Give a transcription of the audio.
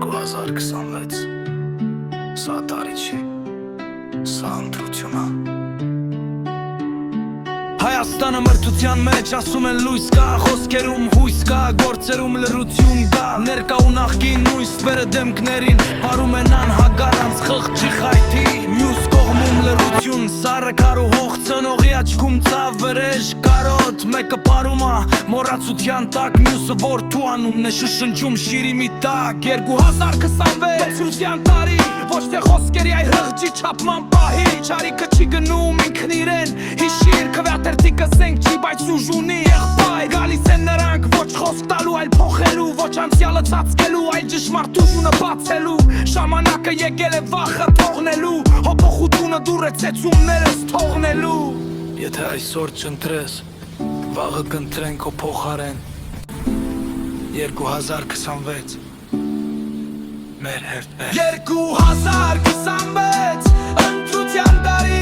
2026 Սա տարի չի, սա ընտրություն է Հայաստանը մրցության մեջ ասում են լույս կա Խոսքերում հույս կա, գործերում լրություն կա Ներկա ու նախկին նույն ստվերը դեմքներին Հարում են անհագարանց խղճի խայթի Մյուս կողմում լրություն Սարը քար ու հող ծնողի աչքում ծավ վրեժ կարոտ Մեկը պարում է մոռացության տակ Մյուսը որդու անումն է շշնջում շիրիմի տակ 2026 մրցության տարի Ոչ թե խոսքերի այ հղջի չապման պահի Չարիքը չի գնում ինքն իրեն Հիշիր քվեաթերթիկը սենք չի բայց ուժ ունի եղբայր Գալիս են նրանք ոչ խոսք տալու այլ փոխելու Ոչ անցյալը ծածկելու այլ ճշմարտությունը բացելու Ժամանակը եկել է վախը թողնելու Հոփոխությունը դուր է ծեծումներս թողնելու Եթե այսօր չընտրես, վաղը կընտրենք քո փոխարեն 2026 Մեր հերթ է 2026 ընտրության տարի